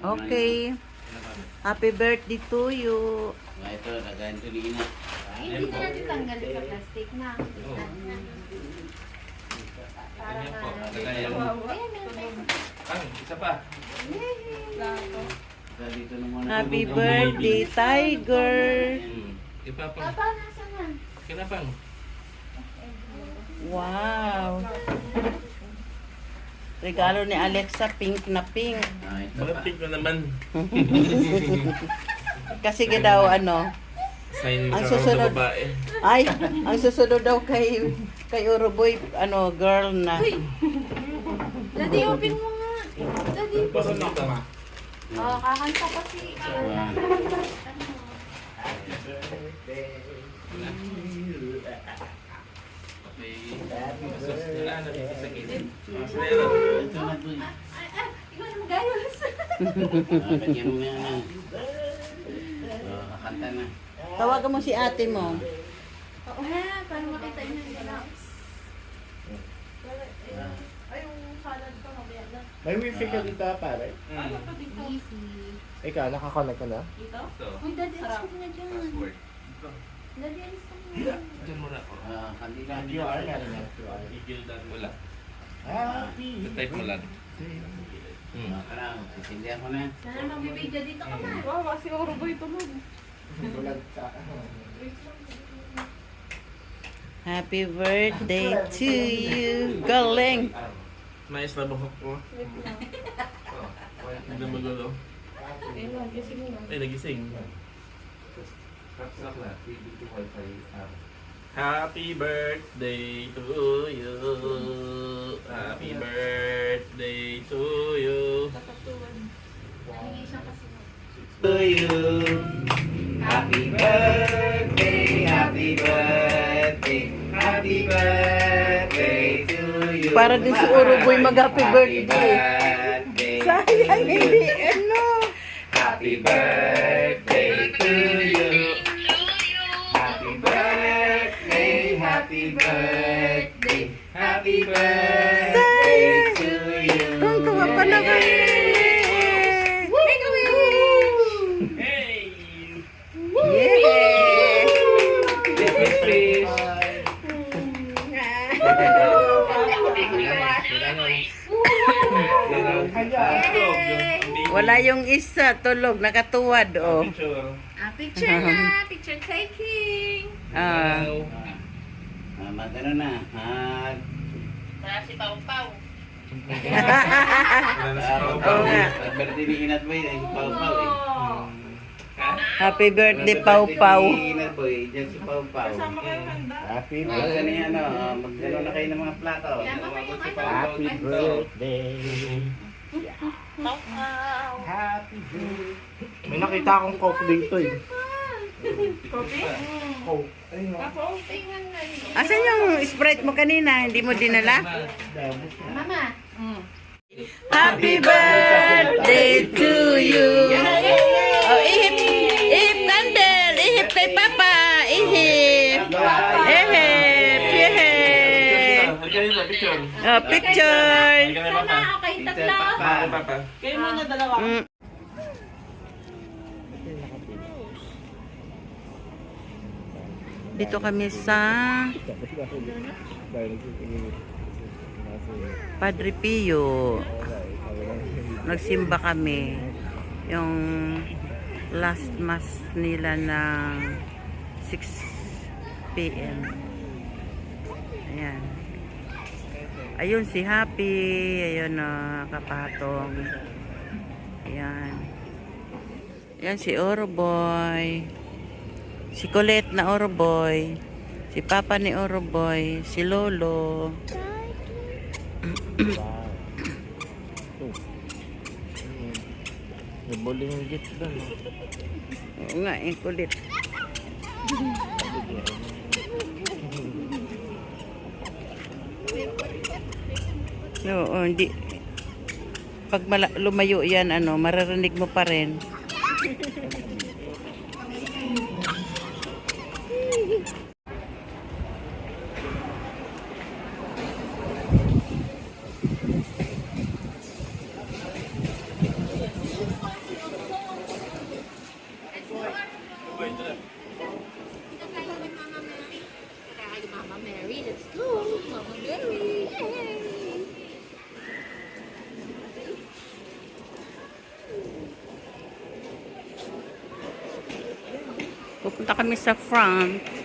Okay. Happy birthday to you. Ito, lagayan ito ni Ina. Hindi na natin tanggalin sa plastic na. Para Ganyan po. na. Lagayan. Ayan, meron tayo. Isa pa. Dito na muna. Happy birthday, Tiger. Ipapang. Papa, nasa na? Kinapang. Wow. Regalo ni Alexa, pink na pink. Ito Mga pa. pink na naman. Kasi daw ano, Sign mo Ang sa susunod. babae. ay, ang susunod daw kay Uruboy, ano, girl na. Daddy, open mo nga. Daddy. Basta dito. Oh, kakanta pa si... Wala na dito sa gilid. Ito na po. Ikaw na magayos. Kanya mo yan. Kakanta na. Tawagan mo si ate mo. Oo nga, para makita niyo yung gano'n. May wifi ka dito, pare. Easy. Ikaw, nakakonect ka na? Ito. Uy, daddy, alis ka na dyan. Password. Daddy, alis ka na. Diyan muna ako. Kandila. QR nga rin yan, QR. Igildan mo lang. Happy Type mo lang. Karang, sisindihan ko na. Sana magbibidyo dito ka na. Tulad sa Happy birthday to you. Galing. Mais na buhok ko. Hindi mo lolo. Ay, nagising. Happy birthday to you. Happy birthday to you. Nahingi siya kasi. To you. Happy birthday, happy birthday, happy birthday to you. Para din si Uruboy mag-happy birthday. birthday Sayang, to you. hindi, ano. Happy birthday to you. Happy birthday, happy birthday, happy birthday to you. Kung tuwa pa na kami. Make a wish! Hey! Yay! Fish. Wala yung isa, tulog, nakatuwad, oh. Picture na! Picture taking! Ah. Magano na. Para si Pau Pau. Oo nga. Birthday ni Inat Boy, ay Pau-Pau eh. Happy birthday, Pau Pau. Birthday ni Inat Boy, dyan si Pau-Pau. Happy Magano birthday. yan, magano na kayo ng mga plato. Tama kayo, Happy birthday. Pau Pau. Happy birthday. May nakita akong coke dito eh. Coke. Ayun o. Tingnan na yun. Asan yung Sprite mo kanina? Hindi mo dinala? Mama. Happy birthday to you. Oh, ihip, ihip candle, ihip kay Papa, ihip. Ihip, ihip. Picture. Oh, picture. Sama, okay, tatlo. Papa. Mm. Dito kami sa Padre Pio. Nagsimba kami. Yung last mass nila ng 6 p.m. Ayan. Ayun si Happy. Ayun kapatong. Ayan. Ayan si Oroboy. Si Colette na Oroboy. Si Papa ni Oroboy. Si Lolo. May bowling git doon. Oo nga, kulit. Oo, hindi. Pag lumayo yan, maririnig mo pa rin. Let's go. Mama Berry. Yay! Pupunta kami sa front.